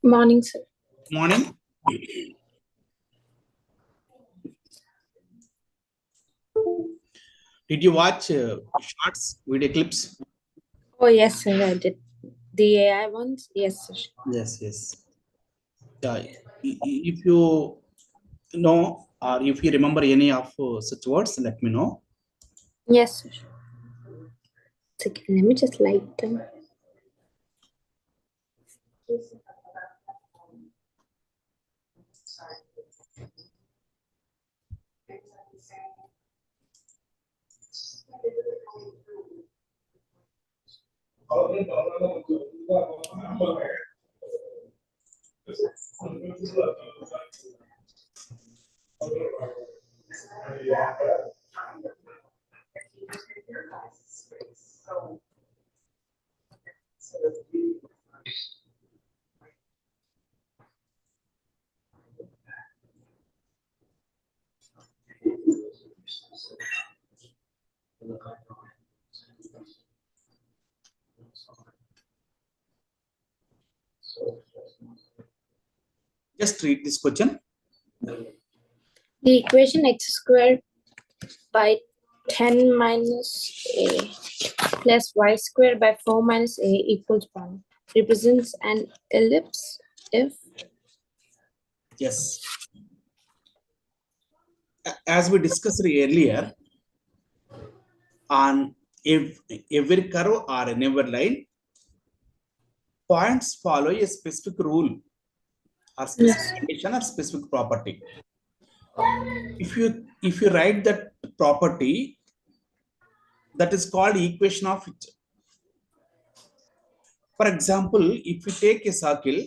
Morning, sir. Morning. Did you watch shorts with Ellipse? Oh, yes, sir, I did. The AI ones? Yes, sir. Yes. Yeah. If you know or if you remember any of such words, let me know. Yes, sir. Second, let me just light them. Just read this question. The equation x squared by 10 minus a plus y squared by 4 minus a equals 1 represents an ellipse if... Yes. As we discussed earlier, on every curve or in every line, points follow a specific rule or specific condition or specific property. If you write that property, that is called equation of it. For example, if you take a circle,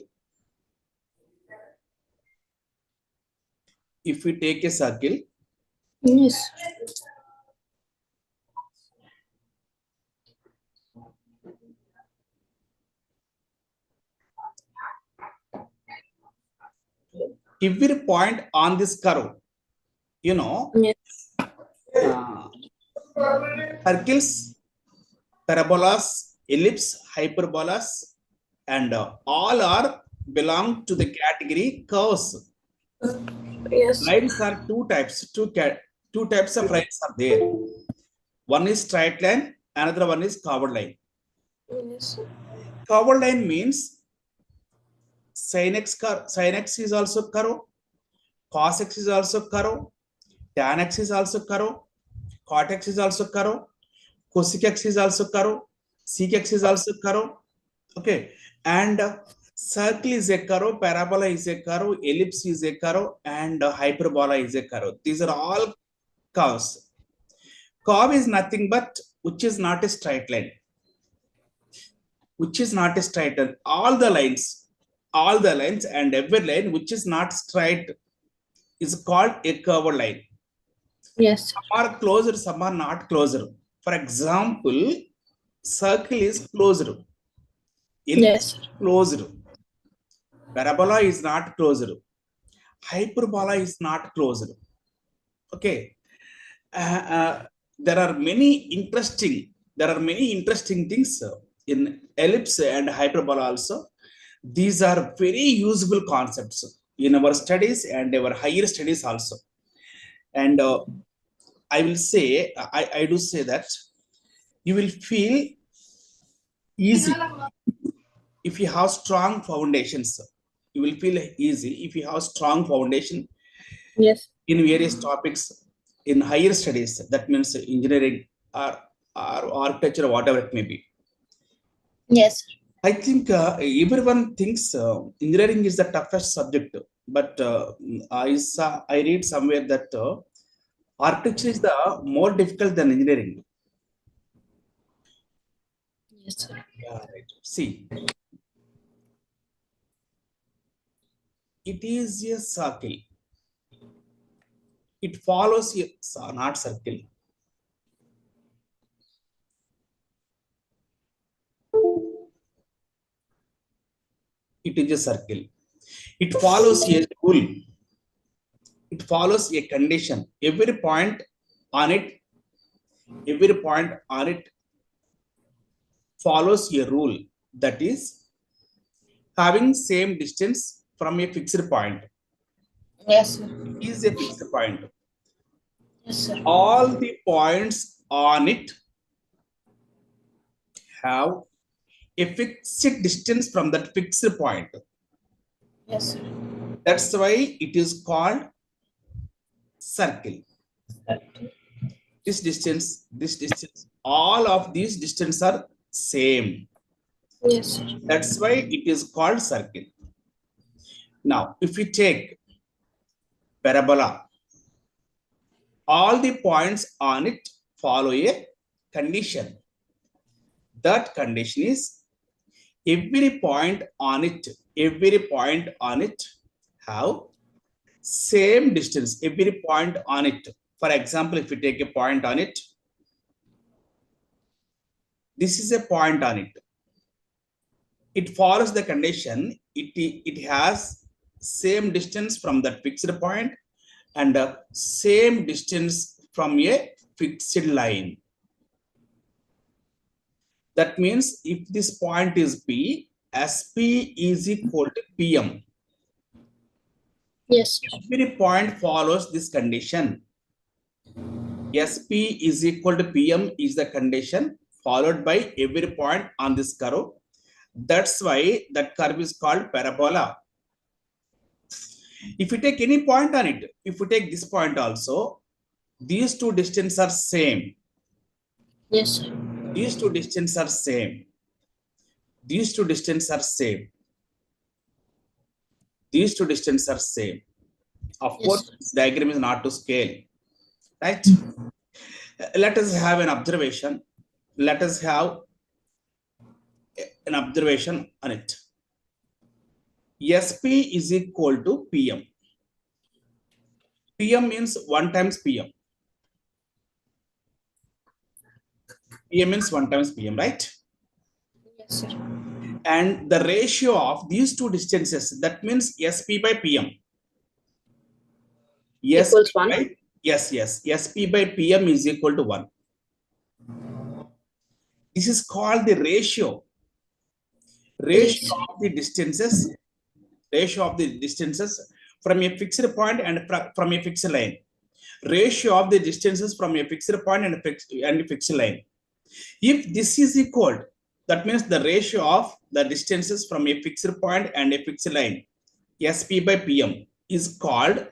Yes. every point on this curve, Yes. circles, parabolas, ellipse, hyperbolas, and all are belong to the category curves. Yes. Lines are two types. Two types of lines are there. One is straight line, another one is curved line. Yes. Curved line means sin x is also curve, cos x is also curve, tan x is also curve, cot x is also curve, cosec x is also curve, sec x is also curve. Okay, and circle is a curve, parabola is a curve, ellipse is a curve, and hyperbola is a curve. These are all curves. Curve is nothing but which is not a straight line. Which is not a straight line. All the lines and every line which is not straight is called a curved line. Yes. Some are closer, some are not closer. For example, circle is closer. Ellipse is closer. Parabola is not closer. Hyperbola is not closer. Okay. There are many interesting things in ellipse and hyperbola also. These are very useful concepts in our studies and our higher studies also. And I will say, I do say that you will feel easy if you have strong foundations. You will feel easy if you have strong foundation. Yes. In various topics in higher studies. That means engineering or architecture, or whatever it may be. Yes. I think everyone thinks engineering is the toughest subject, but I read somewhere that architecture is the more difficult than engineering. Yes, sir. Yeah, right. See, it is a circle. It follows a not circle. It is a circle. It follows a rule. It follows a condition. Every point on it follows a rule. That is, having same distance from a fixed point. Yes, sir. Is a fixed point. Yes, sir. All the points on it have a fixed distance from that fixed point. Yes, sir. That's why it is called circle. This distance, all of these distances are same. Yes, sir. That's why it is called circle. Now, if we take parabola, all the points on it follow a condition. That condition is every point on it have same distance. Every point on it. For example, if you take a point on it, this is a point on it. It follows the condition. It has same distance from that fixed point and same distance from a fixed line. That means if this point is P, SP is equal to PM. Yes, sir. Every point follows this condition. SP is equal to PM is the condition followed by every point on this curve. That's why that curve is called parabola. If you take any point on it, if you take this point also, these two distances are same. Yes, sir. These two distances are same. These two distances are same. These two distances are same. Of Yes, course, sir. this diagram is not to scale, right? Let us have an observation. Let us have an observation on it. SP is equal to PM. PM means 1 times PM. PM means 1 times PM, right? Yes, sir. And the ratio of these two distances, that means SP by PM. Equals 1. Yes. SP by PM is equal to 1. This is called the ratio. Ratio of the distances from a fixed point and from a fixed line. Ratio of the distances from a fixed point and a fixed line. If this is equal, that means the ratio of the distances from a fixed point and a fixed line, SP by PM, is called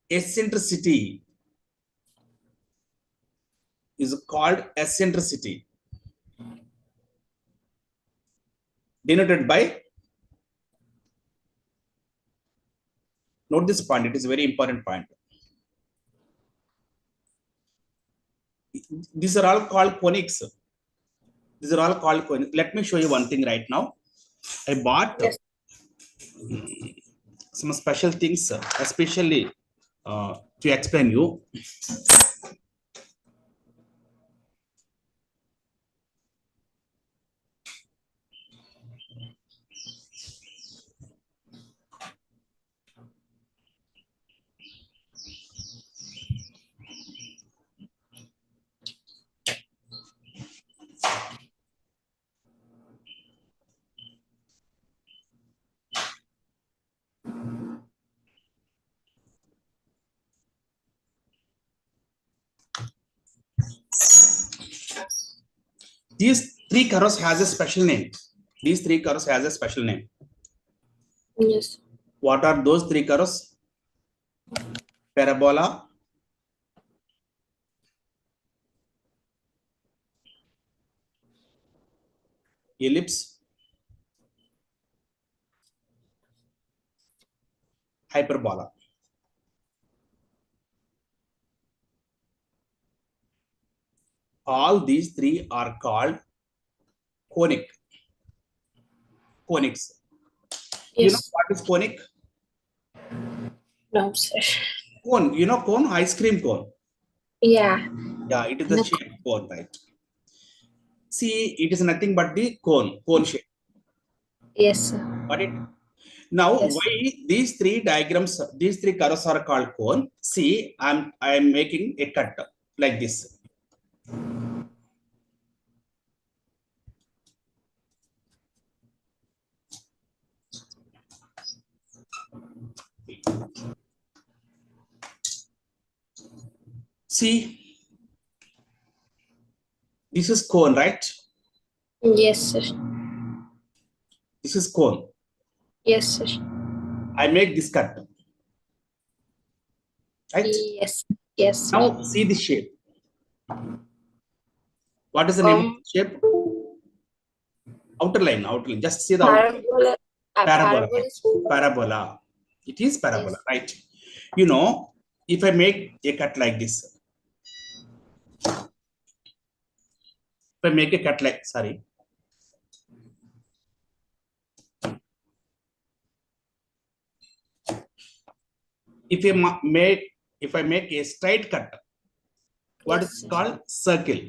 eccentricity. Denoted by, note this point, it is a very important point. These are all called conics. Let me show you one thing right now. I bought some special things, especially to explain you. These three curves has a special name. Yes. What are those three curves? Parabola, ellipse, hyperbola. All these three are called conics. Yes. You know what is conic? No, sir. Cone. You know cone? Ice cream cone. Yeah. Yeah, it is the shape cone, right? See, it is nothing but the cone shape. Yes, sir. Got it? Now, Yes. why these three curves are called cone? See, I am making a cut like this. See, this is cone, right? Yes, sir. This is cone. Yes, sir. I make this cut, right? Yes. Yes, sir. Now see the shape. What is the name of the shape? Outer line, outer line. Just see the outer line. Parabola. Parabola. Parabola. Parabola. It is parabola, Yes. right? You know, if I make a cut like this, if I make a cut like, sorry, if I make a straight cut, what Yes, is sir. called circle?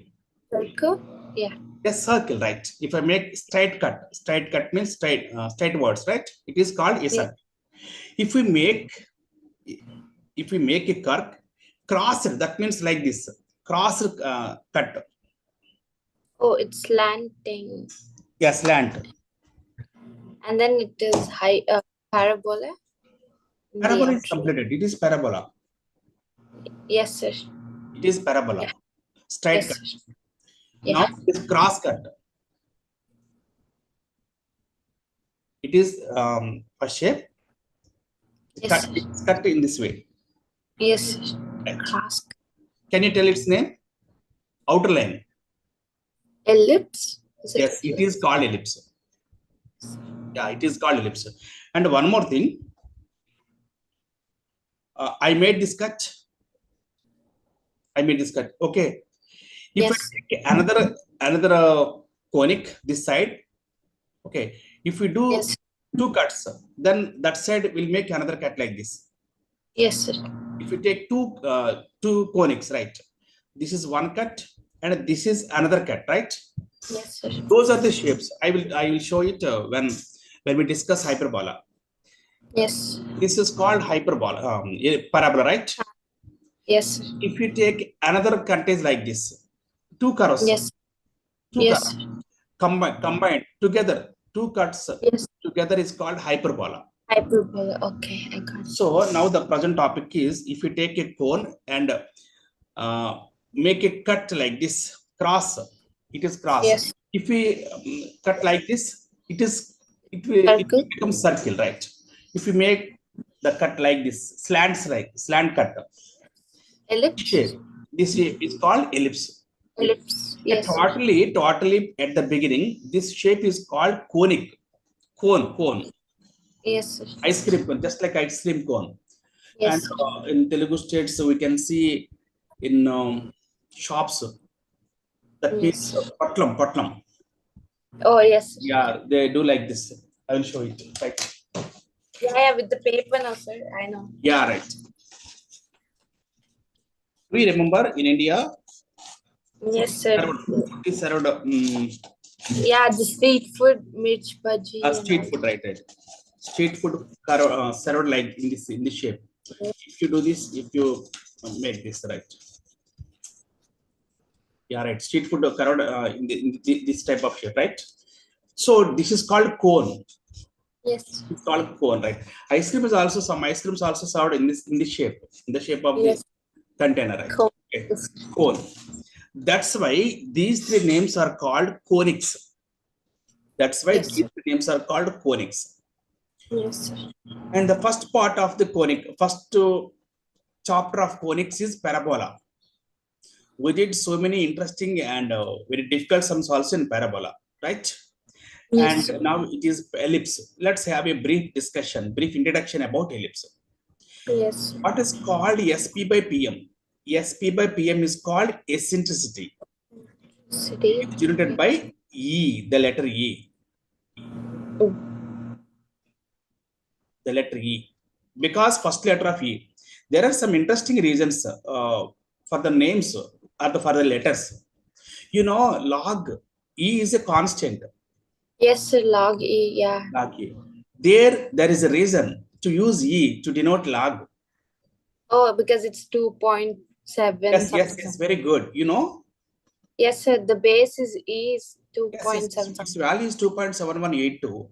Circle. Yeah. A circle, right? If I make straight cut means straight words, right? It is called a Yes. circle. If we make a curve crossed, that means like this crossed cut. Oh, it's slanting. Yeah, slant. And then it is high parabola. In the Parabola is outer line. completed. It is parabola. Yes, sir. It is parabola. Yeah. Straight Yes, cut. sir. Now Yeah. this cross cut. It is a shape. Yes, sir. It's cut in this way. Yes, sir. Right. Cross. Can you tell its name? Outer line. Ellipse. Is it Yes, it is ellipse? called ellipse. Yeah, it is called ellipse. And one more thing, I made this cut. Okay. If Yes. I take another conic this side, okay. If we do Yes. two cuts, then that side will make another cut like this. Yes, sir. If we take two conics, right? This is one cut, and this is another cut, right? Yes, sir. Those are the shapes. I will show it when we discuss hyperbola. Yes. This is called hyperbola, parabola, right? Yes, sir. If you take another cut is like this, two curves, Yes. two Yes, curves sir. combined together, two cuts Yes. together is called hyperbola. Hyperbola. Okay, I got it. So now the present topic is if you take a cone and make a cut like this, cross, it is cross. Yes. If we cut like this, it Circle. becomes circle, right? If you make the cut like this, slant cut, Ellipse. this shape is called ellipse. Ellipse. Yes, sir. Totally at the beginning, this shape is called conic, cone, Yes, sir. ice cream cone, just like ice cream cone. Yes, And sir. in Telugu states, we can see in shops, that Yes, means sir. patlam. Oh, yes, sir. Yeah, they do like this. I will show it. Right. Yeah, with the paper now, sir. I know. Yeah, right. We remember in India, Yes, sir. food is served, Yeah, the street food, mirch bhaji. and street all. food, right? Street food served like in this shape. If you do this, if you make this, right? Yeah, right. Street food served this type of shape, right? So this is called cone. Yes. It's called cone, right? Some ice creams also served in this shape, in the shape of Yes. this container, right? Cool. Okay. Yes. Cone. That's why these three names are called conics. That's why Yes, these sir. three names are called conics. Yes, sir. And the first part of the first chapter of conics is parabola. We did so many interesting and very difficult sums also in parabola, right? Yes, sir. And now it is ellipse. Let's have a brief introduction about ellipse. Yes, sir. What is called SP by PM? SP by PM is called eccentricity. City. It's denoted by E, the letter E. Oh. The letter E. Because first letter of E. There are some interesting reasons for the names or for the letters. You know, log E is a constant. Yes, sir. Log E. Yeah. Log E. There is a reason to use E to denote log. Oh, because it's 2.7 Yes, something. very good. You know? Yes, sir. The base is E is Yes, 2.7 its value is 2.7182.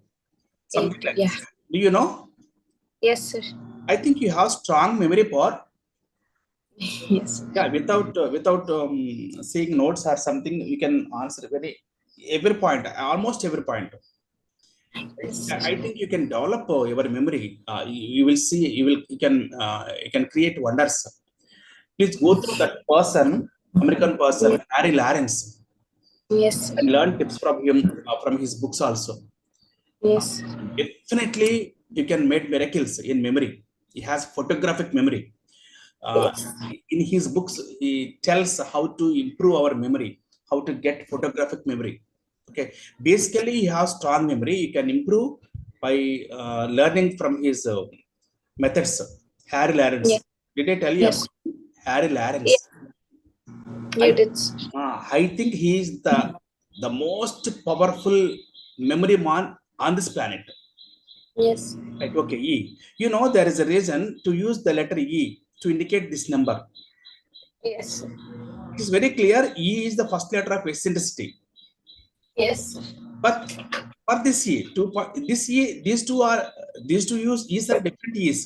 Something like yeah. this. Do you know? Yes, sir. I think you have strong memory power. Yes. Yeah, without seeing notes or something, you can answer every point, almost every point. Yes. I think you can develop your memory. You will see, you can create wonders. Please go through that person, American person, Harry Lawrence, Yes. and learn tips from him, from his books also. Uh, Yes. Definitely, you can make miracles in memory. He has photographic memory. Uh, Yes. in his books, he tells how to improve our memory, how to get photographic memory. Okay, basically, he has strong memory. You can improve by learning from his methods. Harry Yes. Lawrence. Did I tell you Yes. about Harry Yeah. Lawrence? You did. I think he is the most powerful memory man on this planet. Yes. Right? Okay, E. You know there is a reason to use the letter E to indicate this number. Yes. It is very clear. E is the first letter of eccentricity. Yes. But for this E, this E, these two use E's are different E's.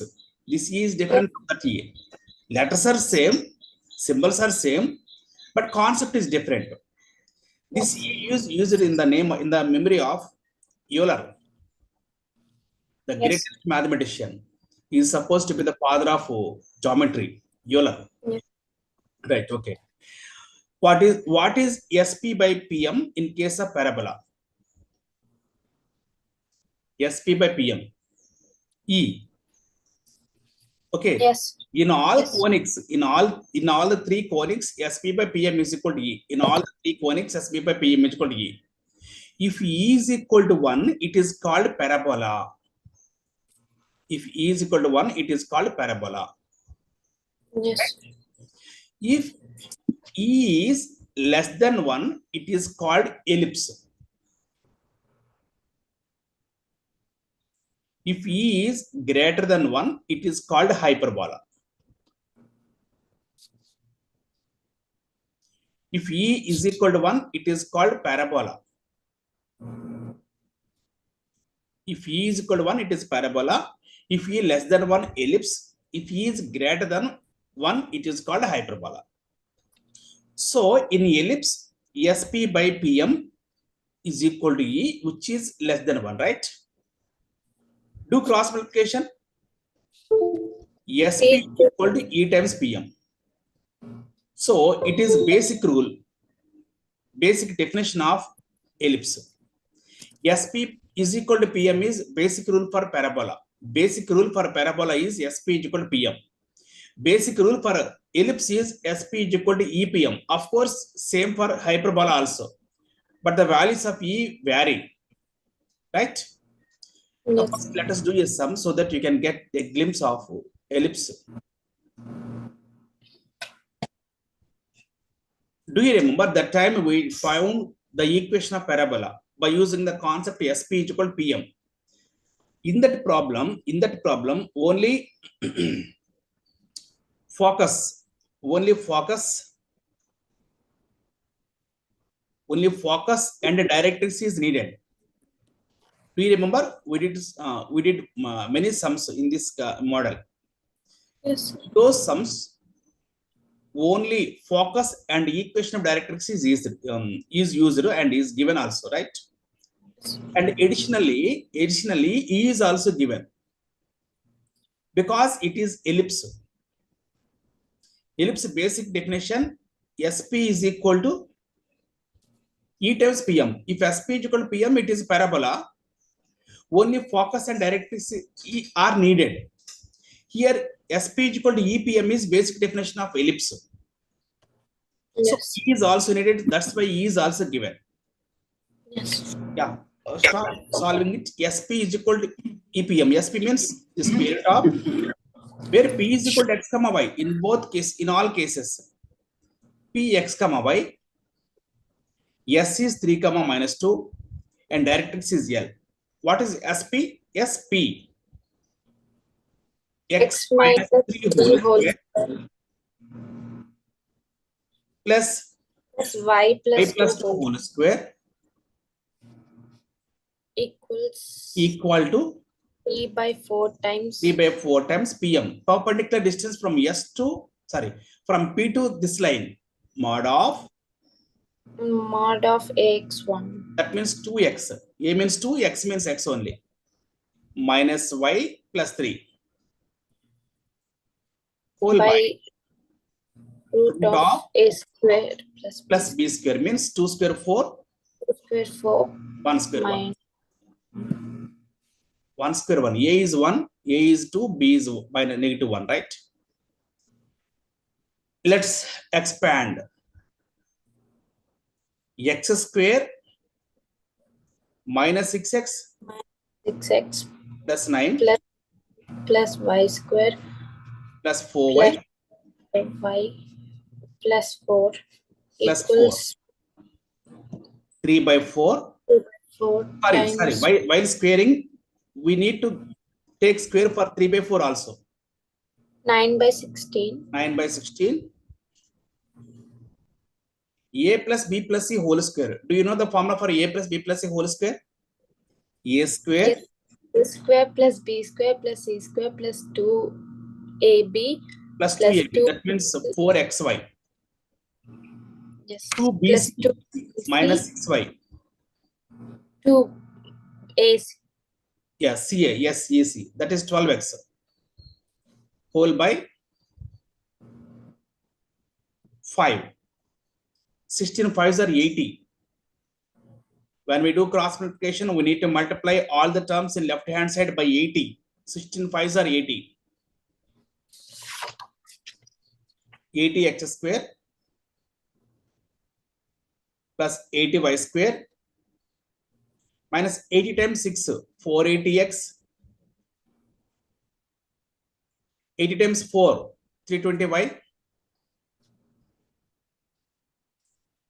This E is different from that E. Letters are same, symbols are same, but concept is different. This E is used in the name in the memory of Euler, the Yes. greatest mathematician. He is supposed to be the father of geometry, Euler. Yes. Right. Okay. What is SP by PM in case of parabola? SP by PM. E. Okay. Yes. In all Yes. conics, in all the three conics, SP by PM is equal to E. In all the three conics, SP by PM is equal to E. If E is equal to 1, it is called parabola. If E is equal to 1, it is called parabola. Yes. If E is less than 1, it is called ellipse. If E is greater than 1, it is called hyperbola. If E is equal to 1, it is called parabola. If E is equal to 1, it is parabola. If E less than 1, ellipse. If E is greater than 1, it is called hyperbola. So in ellipse, SP by PM is equal to E, which is less than 1, right? Do cross multiplication. SP is equal to E times PM. So it is basic rule, basic definition of ellipse. SP is equal to PM is basic rule for parabola. Basic rule for parabola is SP is equal to PM. Basic rule for ellipse is SP is equal to EPM. Of course, same for hyperbola also. But the values of E vary, right? Now, Yes. first let us do a sum so that you can get a glimpse of ellipse. Do you remember that time we found the equation of parabola by using the concept SP is equal to PM? In that problem, only focus, only focus, only focus and directrix is needed. Do you remember we did many sums in this model? Yes. Those sums only focus and equation of directrix is used and is given also, right? And additionally, E is also given because it is ellipse. Ellipse basic definition: SP is equal to E times PM. If SP is equal to PM, it is parabola. Only focus and directrix are needed. Here, SP is equal to EPM is basic definition of ellipse. So Yes. E is also needed. That's why E is also given. Yes. Yeah. Start solving it. SP is equal to EPM. SP means the square root of where P is equal to X comma Y in both cases, in all cases. P X comma Y. S is 3 comma minus 2 and directrix is L. What is SP? SP. X X minus minus 3 whole 3 whole square plus plus y y plus 2 plus 2 whole whole square equals equal to 3 by 4 times 3 by 4 times PM. Perpendicular distance from S to sorry, from P to this line, mod of AX1. that means 2x. A means 2, x means x only. Minus y plus 3. Whole by root of a square plus b square means 2 square 4. 2 square 4. 1 square 1. 1 square 1. A is 1, A is 2, B is by negative 1, right? Let's expand. X square minus 6x 6x plus 9 plus y square plus 4y y plus 4 plus equals 3 by 4. 4 Sorry, times while squaring, we need to take square for 3 by 4 also. 9 by 16. 9 by 16. A plus B plus C whole square. Do you know the formula for A plus B plus C whole square? A square. Yes. A square plus B square plus C square plus 2AB plus 2AB. That means 4xy. Yes. 2BC Plus 2 minus 6y. 2AC. Yeah, CA. Yes, AC. That is 12x. Whole by 5. 16 5s are 80. When we do cross multiplication, we need to multiply all the terms in left hand side by 80. 16 5s are 80. 80x square plus 80y square minus 80 times 6, 480x. 80 times 4, 320y.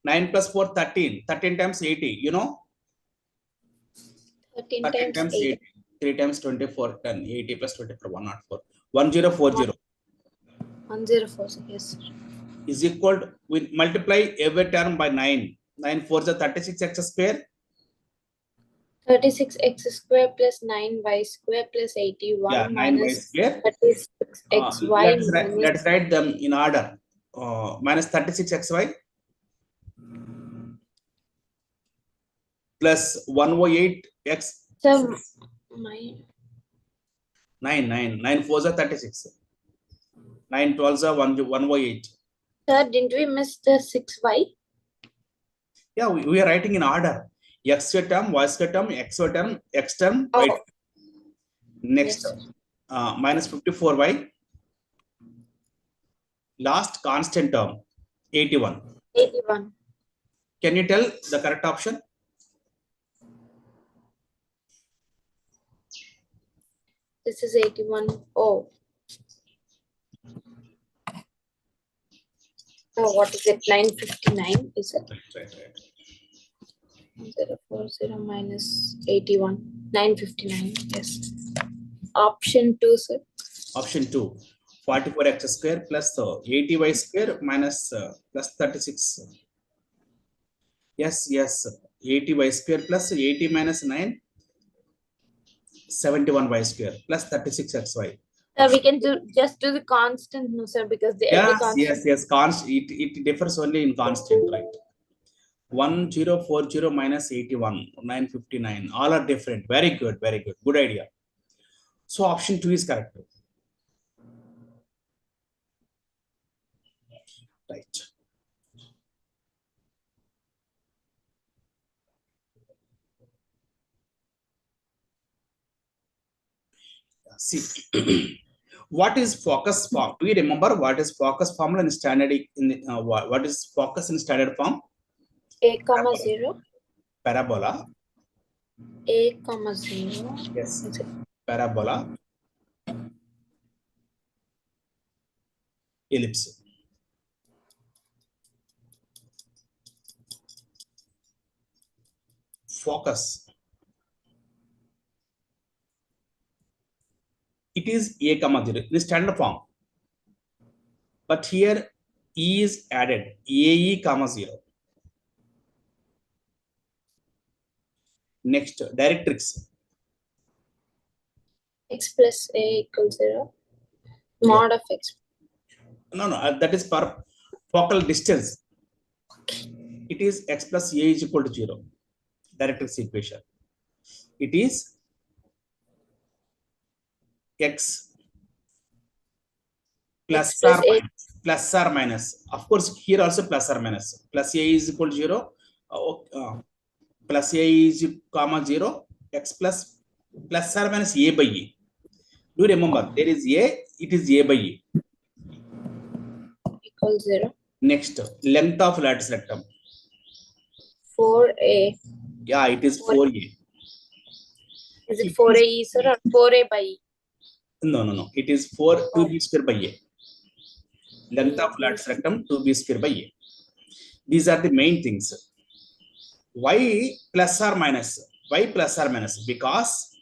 9 plus 4, 13. 13 times 80, you know? 13 times 8. 80. 3 times 24, 10. 80 plus 24, 104. 1040. 1040, yes. Is equal to, we multiply every term by 9. 9 4 is 36x square. 36x square plus 9y square plus 81 Yeah, 9y minus square. 36xy Let's write them in order. Minus 36xy plus 108x. So, 9 4 is 36. 9 12 is 108. Sir, didn't we miss the 6y? Yeah, we are writing in order. X term, Y term, X term, X term, Y term. Next, Yes. Minus 54y. Last constant term, 81. 81. Can you tell the correct option? This is 81. Oh. Oh, what is it? 959, is it? Right. 040 minus 81. 959, yes. Option 2, sir. Option 2, 44x square plus 80y square minus plus 36. Yes, 80y square plus 80 minus 9, 71y square plus 36xy. We can just do the constant, no, sir, because every constant. Yes. It differs only in constant, right? 1040 minus 81, 959. All are different. Very good. Good idea. So option 2 is correct. Right. See, what is focus form? Do you remember what is focus formula in standard? What is focus in standard form? A comma 0. Parabola. A comma 0. Yes. Parabola. Ellipse. Focus. It is A comma 0 in standard form. But here E is added. AE comma 0. Next, directrix. X plus A equals 0. Mod of X. No, that is per focal distance. It is x plus a is equal to 0. Directrix equation. It is x plus X plus or A. minus. Plus or minus. Of course, here also plus or minus. Plus a is equal to 0. Plus a is comma 0. X plus or minus a by a. Do remember, there is a, it is a by a. Equals 0. Next, length of lattice rectum. 4A. Yeah, it is 4a. Is it 4A, sir, or 4A by E? No. It is 2b square by a. Length of lattice rectum 2b square by a. These are the main things. Why plus or minus? Why plus or minus? Because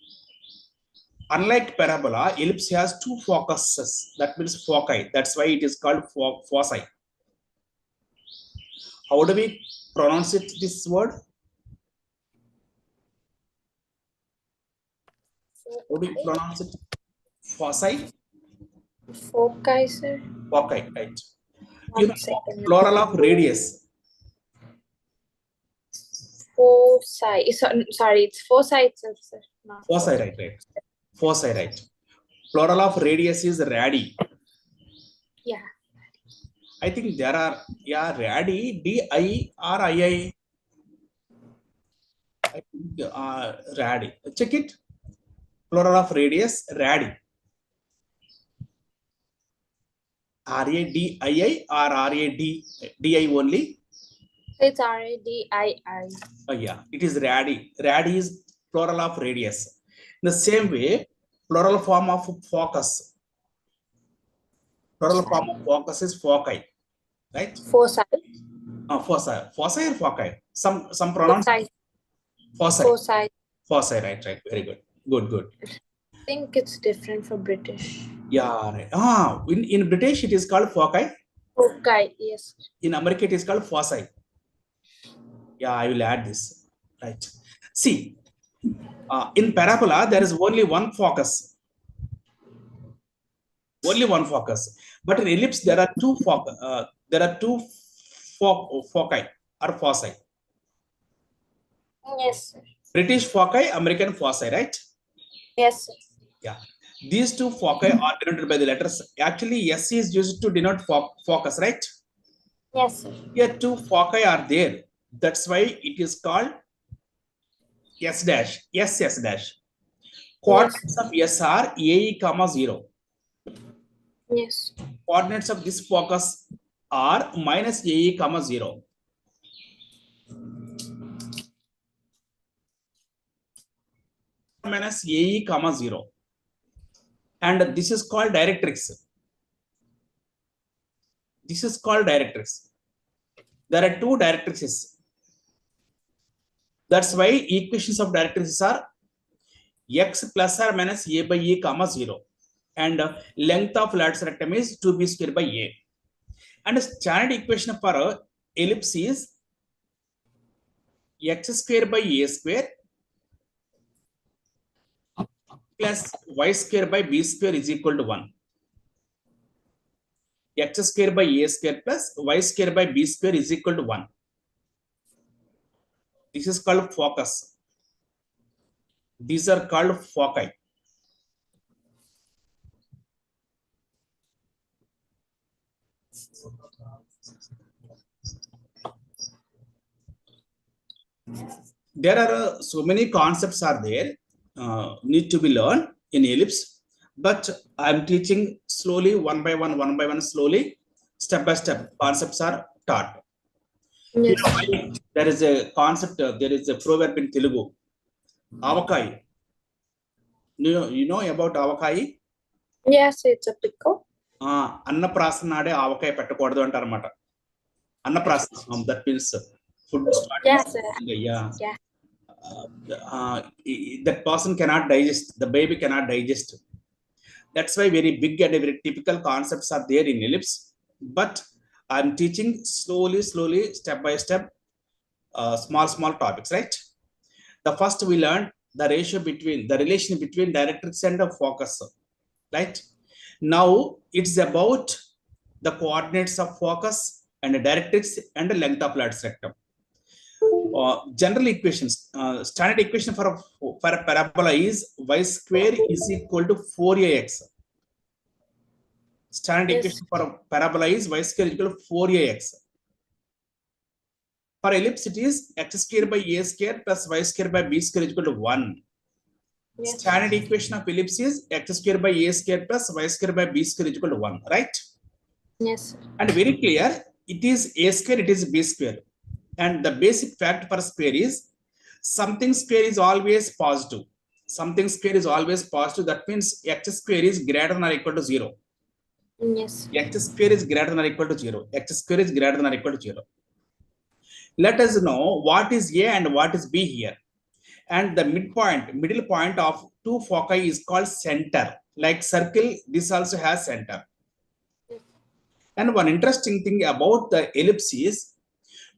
unlike parabola, ellipse has two focuses. That means foci. That's why it is called foci. How do we pronounce it? This word? How do you pronounce it? Foci? Foci, sir. Foci, right. You One know, second. plural of radius. Foci. Sorry, it's foci itself, sir. Not Foci, right. Foci, right. Plural of radius is radi. Yeah. I think there are, yeah, radi, D-I or I-I. I think radi. Check it. Plural of radius, radi. R-A-D-I-I or R-A-D-I only? It's R-A-D-I-I. Oh, yeah, it is radi. Radi is plural of radius. In the same way, plural form of focus. Plural form of focus is foci, right? Foci. Foci. Foci or foci? Some pronounce Foci. foci. Foci. Foci, right. Very good. Good. I think it's different for British. Yeah, right. In British, it is called foci. Foci, yes. In America, it is called foci. Yeah, I will add this. Right. See, in parabola, there is only one focus. Only one focus. But in ellipse, there are two focus. There are two foci or foci. Yes, sir. British foci, American foci, right? Yes, sir. Yeah. These two foci are denoted by the letters. Actually, S is used to denote focus, right? Yes, sir. Here, two foci are there. That's why it is called S dash. S dash. Coordinates of S are A, comma 0. Yes. Coordinates of this focus are minus A, comma 0. Minus A, comma 0. And this is called directrix. This is called directrix. There are two directrices. That's why equations of directrices are x plus or minus a by a comma 0. And length of lattice rectum is 2b square by a. And standard equation for ellipse is x square by a square plus y square by b square is equal to 1. X square by a square plus y square by b square is equal to 1. This is called focus. These are called foci. There are so many concepts are there need to be learned in ellipse, but I'm teaching slowly, one by one, slowly, step by step. Concepts are taught. Yes. You know why? There is a concept. There is a proverb in Telugu. Avakai. You know about avakai? Yes, it's a pickle. అన్నప్రాసన నాడే ఆవకాయ పెట్టకూడదు అంటారన్నమాట. అన్నప్రాసన, that means food starting. Yes, sir. Yeah. Yeah. That person cannot digest, the baby cannot digest. That's why very big and very typical concepts are there in ellipse, but I'm teaching slowly, step by step, small topics, right? The first we learned the relation between directrix and the focus, right? Now it's about the coordinates of focus and the directrix and the length of lateral rectum. General equations, standard equation for a parabola is y square is equal to 4ax. Standard equation for a parabola is y square is equal to 4ax. For ellipse, it is x square by a square plus y square by b square is equal to 1. Yes. Standard equation of ellipse is x square by a square plus y square by b square is equal to 1, right? Yes. And very clear, it is a square, it is b square. And the basic fact for square is something square is always positive. Something square is always positive. That means x square is greater than or equal to 0. Yes. X square is greater than or equal to 0. X square is greater than or equal to 0. Let us know what is A and what is B here. And the middle point of two foci is called center. Like circle, this also has center. And one interesting thing about the ellipse is,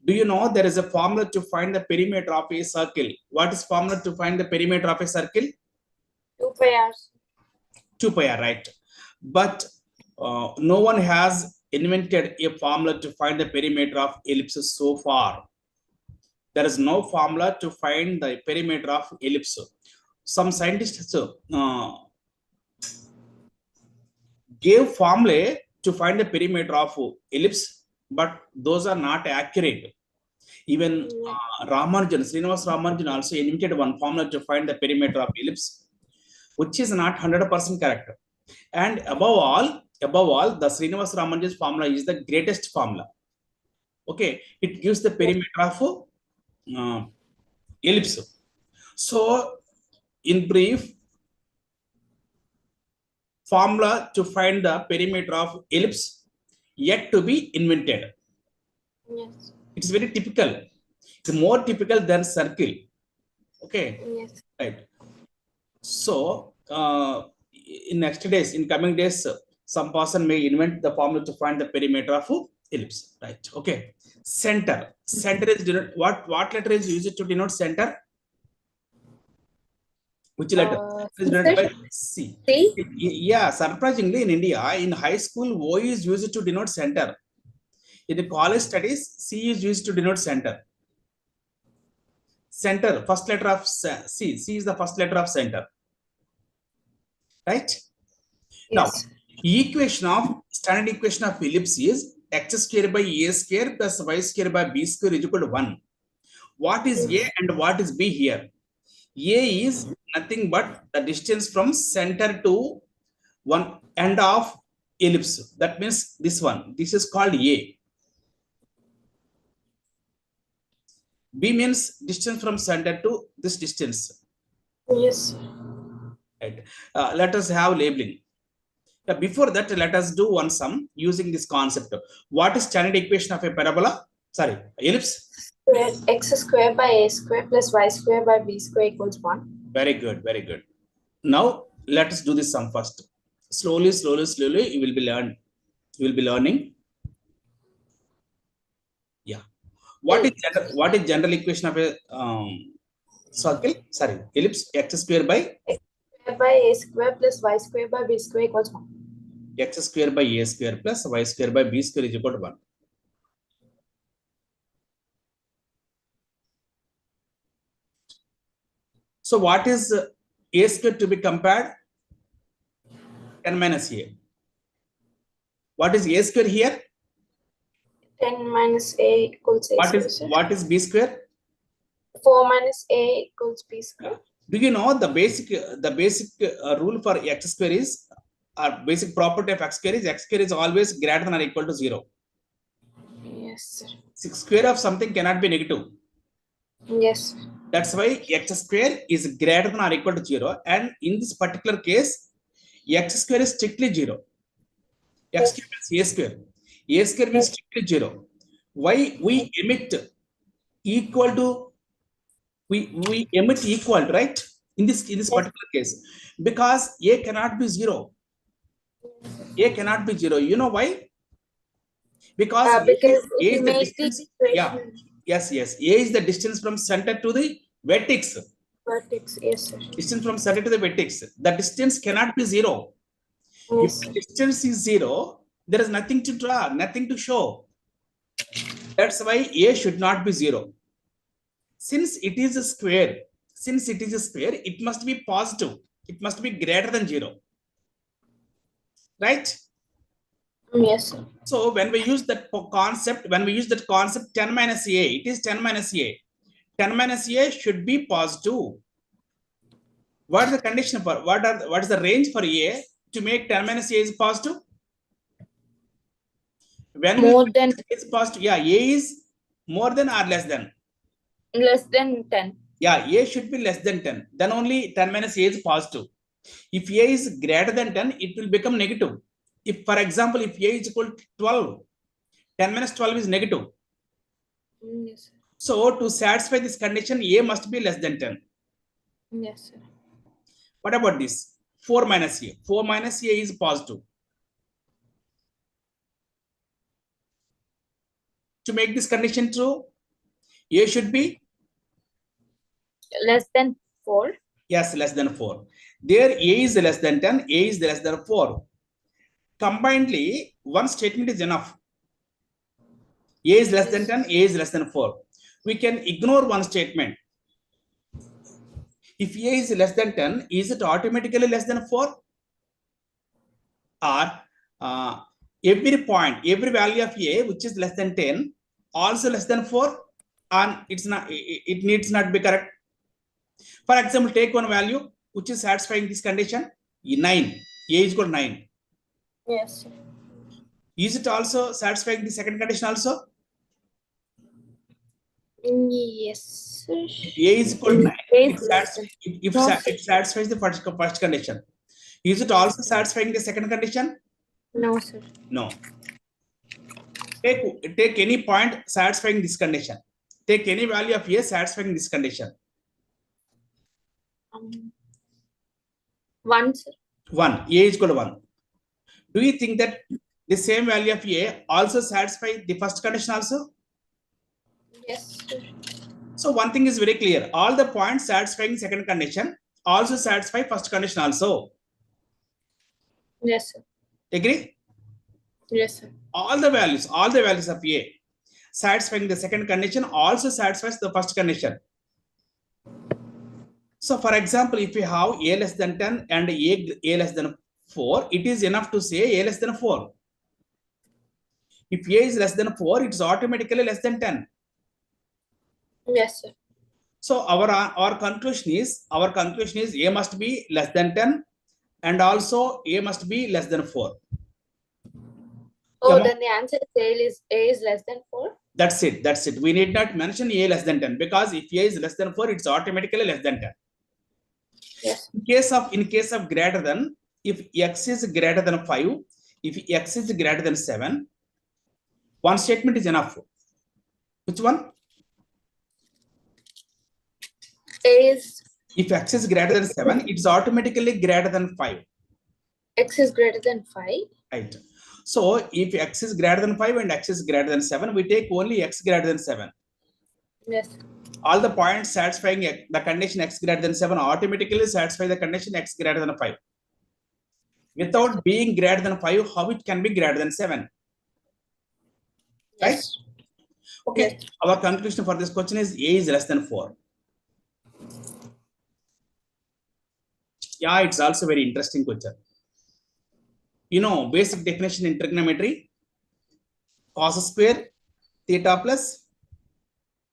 do you know there is a formula to find the perimeter of a circle? What is formula to find the perimeter of a circle? 2 pi r. 2 pi r, right? But no one has invented a formula to find the perimeter of ellipse so far. There is no formula to find the perimeter of ellipse. Some scientists gave formula to find the perimeter of ellipse, but those are not accurate. Even Srinivas Ramanujan also invented one formula to find the perimeter of ellipse, which is not 100% correct. And above all, the Srinivas Ramanujan's formula is the greatest formula. Okay, it gives the perimeter of ellipse. So, in brief, formula to find the perimeter of ellipse yet to be invented. Yes. It's very typical. It's more typical than circle. Okay. Yes. Right. So, in coming days, some person may invent the formula to find the perimeter of ellipse. Right. Okay. Center. Center is denoted. What letter is used to denote center? Which letter? Is denoted by C. C? Yeah. Surprisingly, in India, in high school, O is used to denote center. In the college studies, C is used to denote center. Center, first letter of C. C is the first letter of center. Right? Yes. Now, standard equation of ellipse is x square by a square plus y square by b square is equal to 1. What is A and what is B here? A is nothing but the distance from center to one end of ellipse. That means this one. This is called A. B means distance from center to this distance. Yes. Right. Let us have labeling. Before that, let us do one sum using this concept. What is standard equation of a parabola? Sorry, ellipse. X square by a square plus y square by b square equals 1. Very good, very good. Now let us do this sum first. Slowly, you will be learning. Yeah. What is general equation of a circle? Sorry, ellipse. X square by a square plus y square by b square equals 1. X square by a square plus y square by b square is equal to 1. So what is a square to be compared? 10 minus a. What is a square here? 10 minus a equals a square. What is b square? 4 minus a equals b square. Do you know the basic rule for x square is, or basic property of x square is always greater than or equal to 0. Yes, sir. 6 square of something cannot be negative. Yes. That's why x square is greater than or equal to 0. And in this particular case, x square is strictly 0. X square means a square. A square means strictly 0. Why we emit equal to, we emit equal, right? In this particular case, because a cannot be 0. A cannot be 0. You know why? Because A is the distance. Yeah. Yes. A is the distance from center to the vertex. Vertex, yes, sir. Distance from center to the vertex. The distance cannot be 0. Yes. If the distance is 0, There is nothing to draw, nothing to show. That's why A should not be 0. Since it is a square, it must be positive. It must be greater than 0. Right? Yes, sir. So when we use that concept, 10 minus A, it is 10 minus A. 10 minus A should be positive. What is the condition for what is the range for A to make 10 minus A is positive? When More than it's positive, yeah, A is more than or less than? less than 10. Yeah, A should be less than 10. Then only 10 minus A is positive. If A is greater than 10, it will become negative. If, for example, if A is equal to 12, 10 minus 12 is negative. Yes, sir. So to satisfy this condition, A must be less than 10. Yes, sir. What about this? 4 minus A. 4 minus A is positive. To make this condition true, A should be? Less than 4. Yes, less than 4. There A is less than 10, A is less than 4. Combinedly, one statement is enough. A is less than 10, A is less than 4. We can ignore one statement. If A is less than 10, is it automatically less than 4? Or every point, every value of A which is less than 10, also less than 4, and it needs not be correct. For example, take one value which is satisfying this condition, 9. A is equal to 9. Yes, sir. Is it also satisfying the second condition also? Yes, sir. If A is equal to 9, it satisfies the first condition. Is it also satisfying the second condition? No, sir. No. Take any point satisfying this condition. Take any value of A satisfying this condition. 1, sir. 1. A is equal to 1. Do you think that the same value of A also satisfies the first condition also? Yes, sir. So one thing is very clear. All the points satisfying second condition also satisfy first condition also. Yes, sir. Agree? Yes, sir. All the values of A satisfying the second condition also satisfies the first condition. So for example, if we have A less than 10 and A less than 4, it is enough to say A less than 4. If A is less than 4, it's automatically less than 10. Yes, sir. So our conclusion is A must be less than 10 and also A must be less than 4. Oh, then the answer is A is less than 4? That's it. We need not mention A less than 10 because if A is less than 4, it's automatically less than 10. Yes. In case of greater than, if X is greater than 5, if X is greater than 7, one statement is enough. Which one? If X is greater than 7, it's automatically greater than 5. X is greater than 5? Right. So if X is greater than 5 and X is greater than 7, we take only X greater than 7. Yes. All the points satisfying the condition X greater than 7 automatically satisfy the condition X greater than 5. Without being greater than 5, how it can be greater than 7? Right? Yes. Okay. Yes. Our conclusion for this question is A is less than 4. Yeah, it's also very interesting question. You know, basic definition in trigonometry, cos square theta plus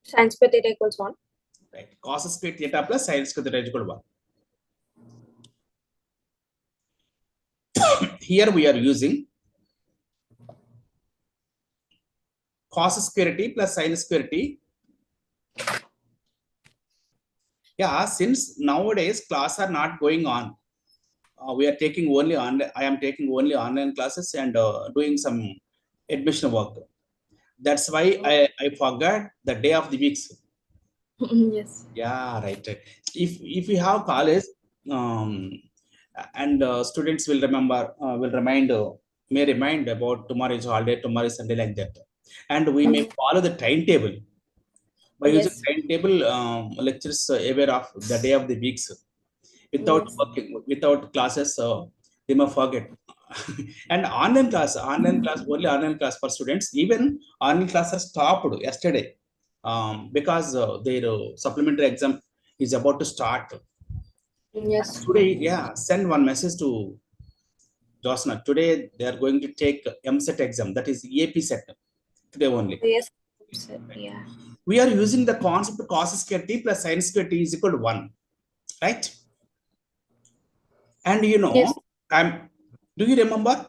sin square theta equals 1. Right. Cos square theta plus sin square theta is equal to 1. Here we are using cos square t plus sin square t. Yeah, since nowadays class are not going on, we are taking only online. I am taking only online classes and doing some admission work. That's why I forgot the day of the weeks. Yes. Yeah, right. If we have college, and students will may remind about tomorrow is holiday, tomorrow is Sunday, like that, and we may follow the timetable. By using timetable, lectures aware of the day of the weeks. Without classes, they may forget. And online class, only online class for students. Even online classes stopped yesterday because their supplementary exam is about to start. Yes. Today, yeah, send one message to Josna. Today they are going to take MSET exam, that is EAP set today only. Yes. Yeah. We are using the concept of cos square t plus sin square t is equal to 1, right? And Yes. do you remember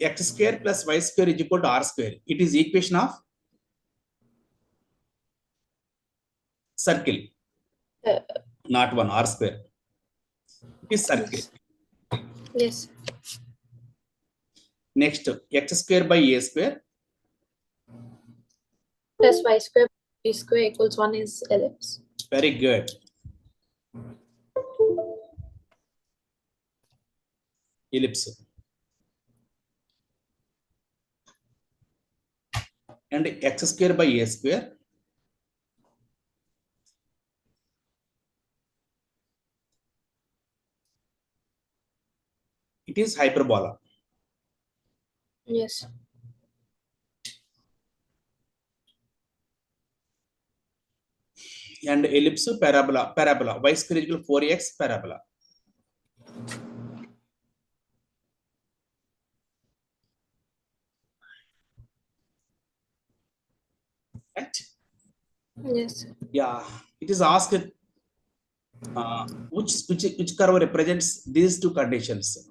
x square plus y square is equal to r square? It is equation of circle, Uh, not one, r square. It is circle. yes. Yes. Next, x square by a square. Plus y square b square equals 1 is ellipse. Very good. Ellipse. And x square by a square. It is hyperbola. Yes. And ellipse parabola. Y square is equal to 4x parabola. Right? Yes. Yeah. It is asked which curve represents these two conditions.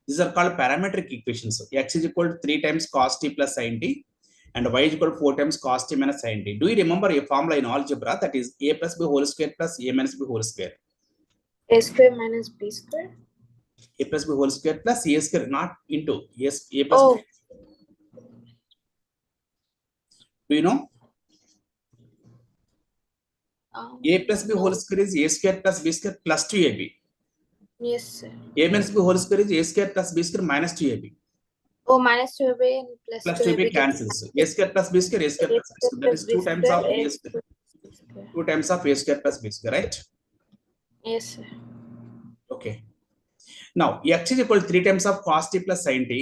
These are called parametric equations. X is equal to 3 times cos t plus sin t, and y is equal to 4 times cos t minus sin t. Do you remember a formula in algebra, that is a plus b whole square plus a minus b whole square? A square minus b square. A plus b whole square plus a square, not into. Yes, a plus Oh. b. Do you know? A plus b No. whole square is a square plus b square plus 2ab. Yes, sir. A minus b whole square is a square plus b square minus 2ab. Oh, minus 2ab and plus Plus 2ab 2ab gets cancels. A square plus b square, a square a plus b square square. That plus is b 2 times square, of a a square. square. 2 times of a square plus b square, right? Yes, sir. Okay. Now, x is equal to 3 times of cos t plus sin t.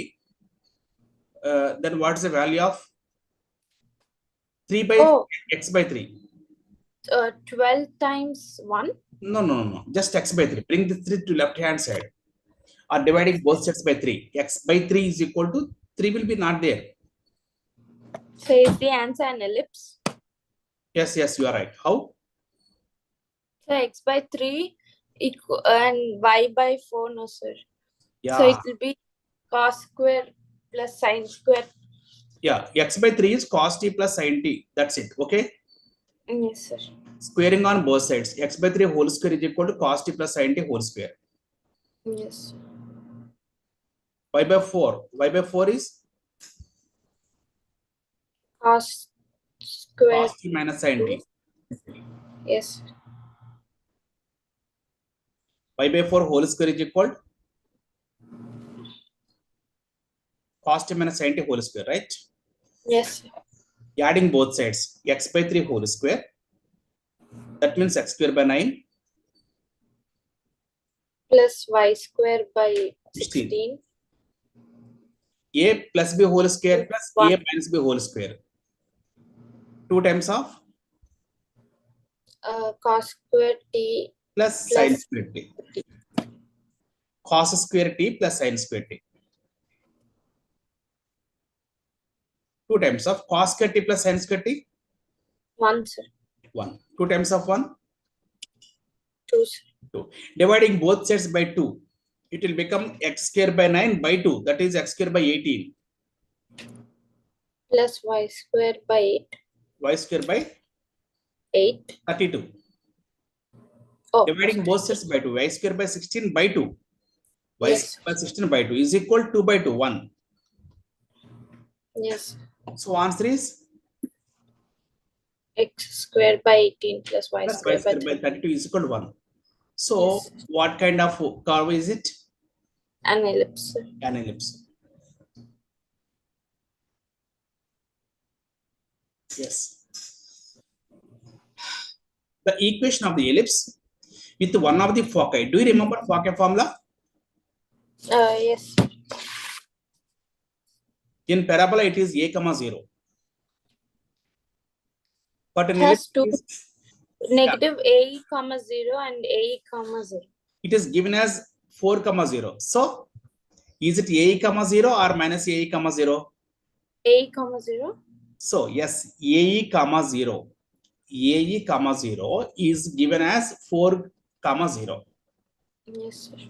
Then what is the value of 3 by Oh, x by 3? 12 times 1. No. Just x by 3. Bring the 3 to left hand side. Or dividing both sides by 3. X by 3 is equal to 3 will be not there. So is the answer an ellipse? Yes, you are right. How? So x by 3 equal and y by 4, no sir. So Yeah. it will be cos square plus sin square. Yeah. X by 3 is cos t plus sin t. That's it. Okay. Yes, sir. Squaring on both sides. X by 3 whole square is equal to cos t plus sin t whole square. Yes. Y by 4. Y by 4 is Cos square. cos t minus sin t. Yes. Y by 4 whole square is equal to cos t minus sin t whole square, right? Yes. Adding both sides. X by 3 whole square. That means x square by 9. Plus y square by 16. 16. A plus b whole square plus 1. a minus b whole square. 2 times of Cos square t plus sin plus square t. Cos square t plus sin square t. 2 times of cos square t plus sin square t. 1, sir. 1. 2 times of 1. 2, sir. 2. Dividing both sides by 2. It will become x square by 9 by 2. That is x square by 18. Plus y square by 8. Y square by 8. 32. Oh, Dividing both sides by 2. Y square by 16 by 2. Y yes. square by 16 by 2 is equal to 2 by 2. 1. Yes. So answer is X square by 18 plus y plus y square by square by 32 is equal to 1. So Yes. what kind of curve is it? An ellipse. An ellipse. Yes. The equation of the ellipse with one of the foci. Do you remember foci formula? Yes. In parabola, it is a comma 0. But in It has ellipse, two, yeah, negative a comma 0 and a comma 0. it is given as 4 comma 0. So is it a comma 0 or minus a comma 0? A comma 0. So yes, a comma 0. A comma 0 is given as 4 comma 0. Yes, sir.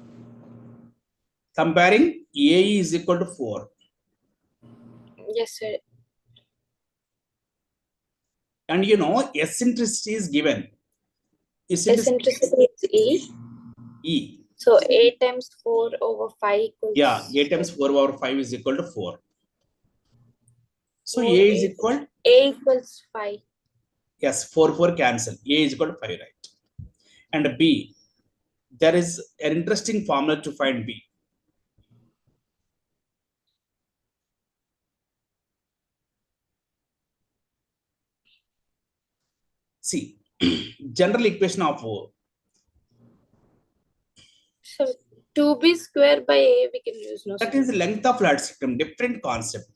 Comparing a is equal to 4. Yes, sir. And you know, eccentricity is given. Eccentricity is e. E. So a times 4 over 5 equals. Yeah, a times 4 over 5 is equal to 4. So 4 a is equal. A equals 5. Yes, 4 cancel. A is equal to 5, right? And B, there is an interesting formula to find B. See, general equation of So 2b square by a we can use, no, that sir? is length of flat spectrum, different concept.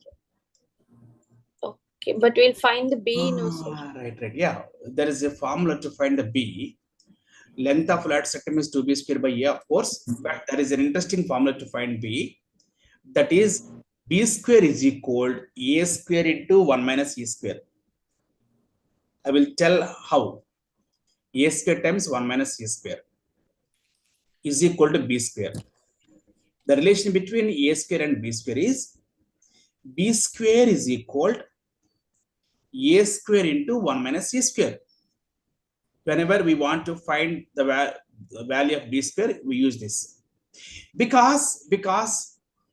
Okay, but we'll find the b, no, sir. Right. Yeah, there is a formula to find the B. Length of flat spectrum is 2b square by a, of course, but there is an interesting formula to find B. That is B square is equal to A square into 1 minus E square. I will tell how. A square times 1 minus E square is equal to B square. The relation between A square and B square is B square is equal to A square into 1 minus E square. Whenever we want to find the value of B square, we use this. Because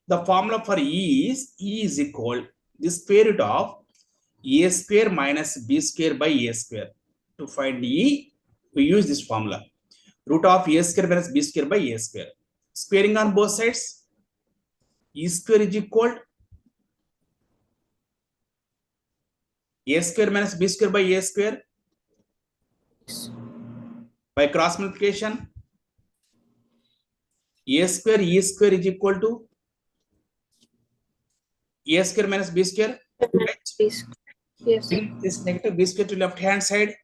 the formula for E is equal the square root of A square minus B square by A square. To find E, we use this formula. Root of A square minus B square by A square. Squaring on both sides, E square is equal to A square minus B square by A square. By cross multiplication, A square E square is equal to A square minus B square. Right? B square. Yes. Bring this negative B square to left hand side.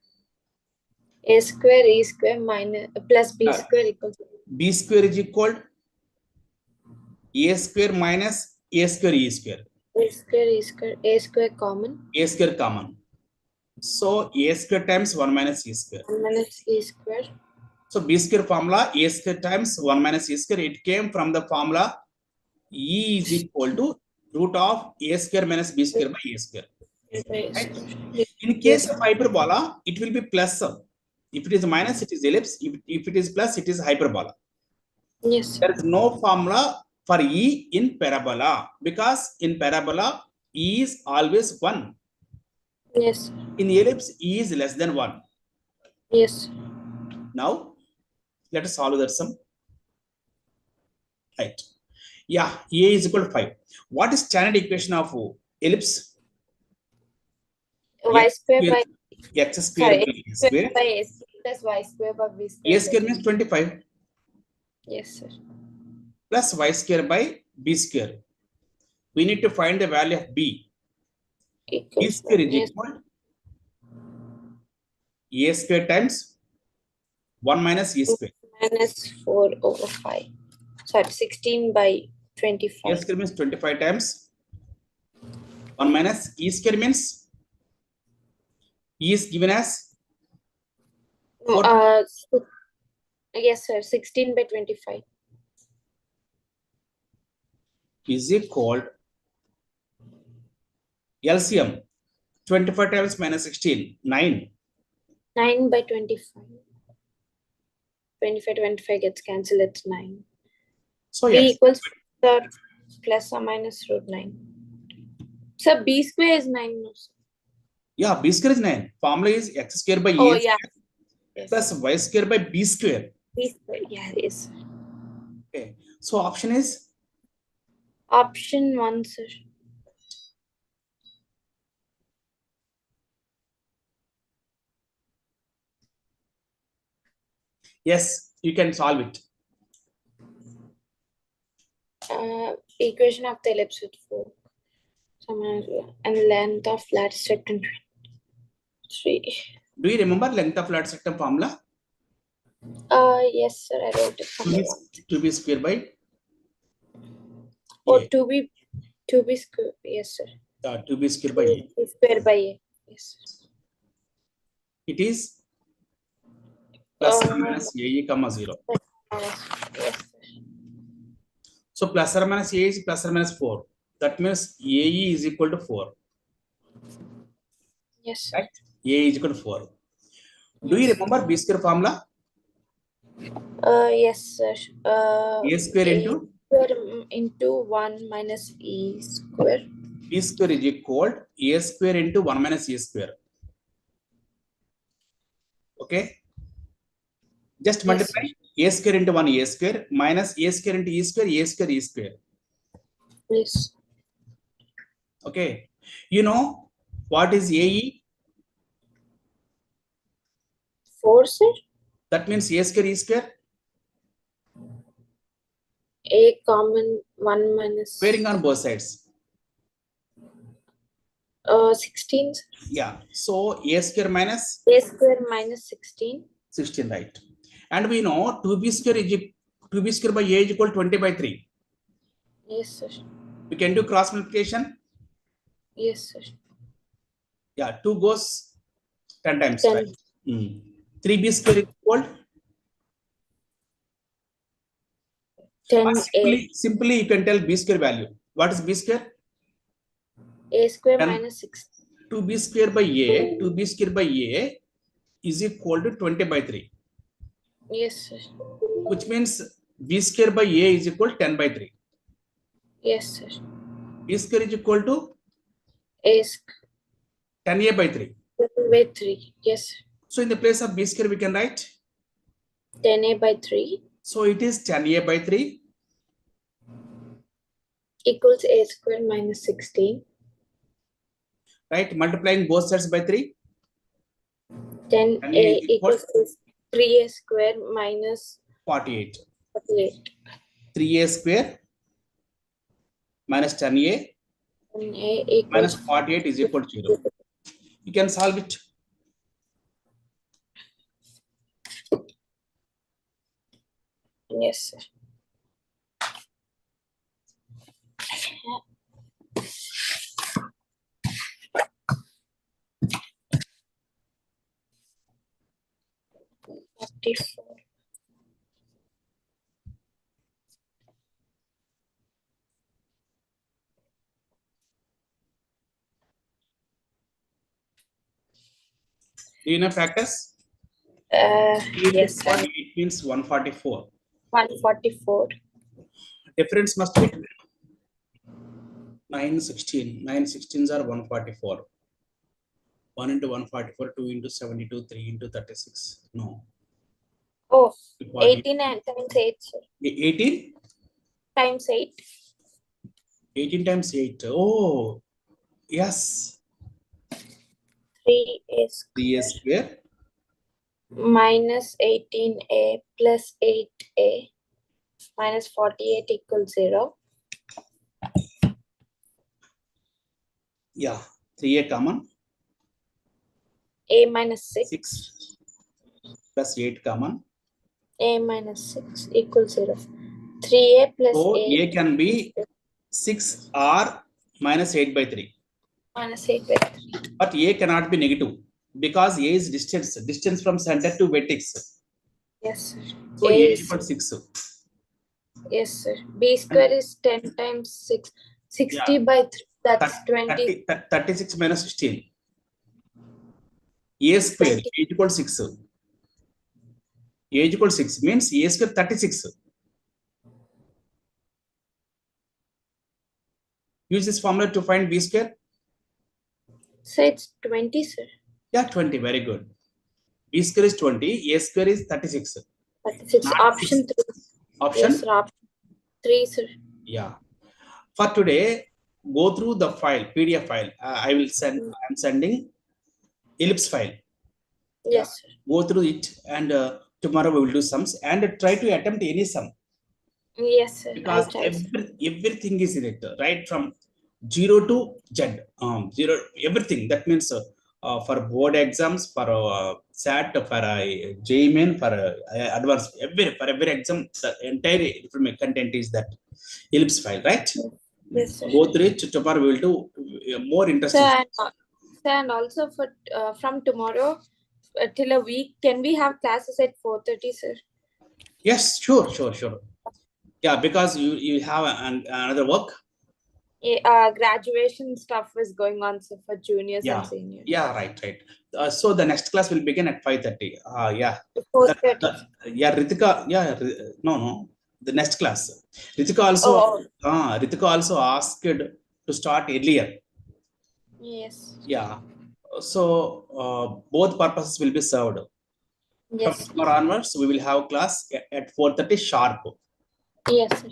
A square E square minus plus B square equals. B square is equal to A square minus A square E square. A square E square. A square common. A square common. So A square times 1 minus E square. 1 minus E square. So B square formula, A square times 1 minus E square, it came from the formula E is equal to root of A square minus B square by A square. Right? In case of hyperbola, it will be plus. If it is minus, it is ellipse. If it is plus, it is hyperbola. Yes. There is no formula for E in parabola because in parabola, E is always 1. Yes. In ellipse, E is less than 1. Yes. Now, let us solve that sum. Right. Yeah, A is equal to 5. What is standard equation of ellipse? Y square by X square by A square. by A plus Y square by B square. A square means 25 Yes, sir. plus Y square by B square. We need to find the value of B. B square is equal to A square times 1 minus E square. Minus 4 over 5. Sorry, 16 by 25. A square means 25 times 1 minus E square means E is given as yes, sir. 16 by 25. is equal to LCM 25 times minus 16, 9. 9 by 25. 25 gets cancelled, it's 9. So B yes, equals plus or minus root 9. So B square is 9. No, sir. yeah, B square is 9. Formula is X square by A Oh, square yeah. Yes. plus Y square by B square. B square, yeah, it is. Okay, so option is Option 1, sir. yes, you can solve it. Equation of the ellipse with 4. And length of flat rectangle 3. Do you remember length of flat rectangle formula? Yes, sir. I wrote it. 2b square by Or a. 2b square. Yes, sir. 2b square by a. 2b square by a. Yes. It is plus or Uh, minus a comma 0. yes, sir. So plus or minus a is plus or minus 4. That means ae is equal to 4. Yes, sir. Right? A is equal to 4. Do you Yes. remember b square formula? Yes, sir. A square into square into 1 minus e square. b square is equal a square into 1 minus a square. Okay? Just multiply a square into 1 a square minus a square into e square e square. Yes. Okay. You know what is AE? 4, sir. That means a square e square. A common 1 minus Squaring on both sides. 16. Sir. Yeah. So a square minus A square minus 16. 16, right? And we know 2b square is 2b square by a is equal to 20 by 3. Yes, sir. We can do cross multiplication. Yes, sir. Yeah, 2 goes 10 times, 10. right? 3b square is equal. 10a. Simply you can tell b square value. What is b square? A square 10. minus 16. 2b square by a, 2b square by a is equal to 20 by 3. Yes, sir. Which means b square by a is equal to 10 by 3. Yes, sir. B square is equal to A square 10a by 3. by 3. Yes, sir. So in the place of b square, we can write 10a by 3 so it is 10a by 3 equals a square minus 16. right? Multiplying both sides by 3. 10a equals 3a square minus 48. 48. 3a square minus 10a 10a equals minus 48 is equal to 0. You can solve it. Yes, sir. Do you know factors? Yes, sir. 48 means 144. 144. Difference must be 916. 916s are 144. 1 into 144, 2 into 72, 3 into 36. No. Oh, 18 and times 8, sir. 18? Times 8. 18 times 8. Oh, yes. 3a 3a square square minus 18a plus 8a minus 48 equals 0. Yeah, 3a common. A minus 6. 6 plus 8 common. A minus 6 equals 0. 3a plus So a a can be 6 or minus 8 by 3. minus 8 by 3. But a cannot be negative because a is distance from center to vertex. Yes, sir. So a is equal to 6. Yes, sir. B square is 10 times 6. 60 Yeah. by 3. That's 20. 36 minus 16. A square, a is equal to 6. A is equal to 6 means a square 36. Use this formula to find b square. So it's 20, sir. Yeah, 20. Very good. B square is 20. A square is 36. 36. Option 3. Option? Yes, sir. Option 3, sir. Yeah. For today, go through the file, PDF file. I will send. I'm sending Ellipse file. Yes, sir. Go through it, and tomorrow we will do sums and try to attempt any sum. Yes, sir. Because everything is in it, right from 0 to Z, zero everything. That means for board exams, for SAT, for JEE Main, for advanced, for every exam, the entire content is that Ellipse file, right? Yes, sir. Go through it. Tomorrow we will do more Sir, interesting. and also for from tomorrow till a week, can we have classes at 4:30, sir? Yes, sure. Yeah, because you have another work. Graduation stuff is going on, so for juniors Yeah, and seniors. yeah, right. So the next class will begin at 5:30. Yeah. 4:30. Yeah, Ritika. Yeah, no. The next class. Ritika also asked to start earlier. Yes. Yeah. So both purposes will be served. From Yes. tomorrow onwards, we will have class at 4:30 sharp. Yes, sir.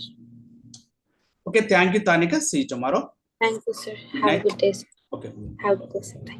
Okay, thank you, Tanika. See you tomorrow. Thank you, sir. Good Have a night. good day, sir. Okay. Have a good day, sir.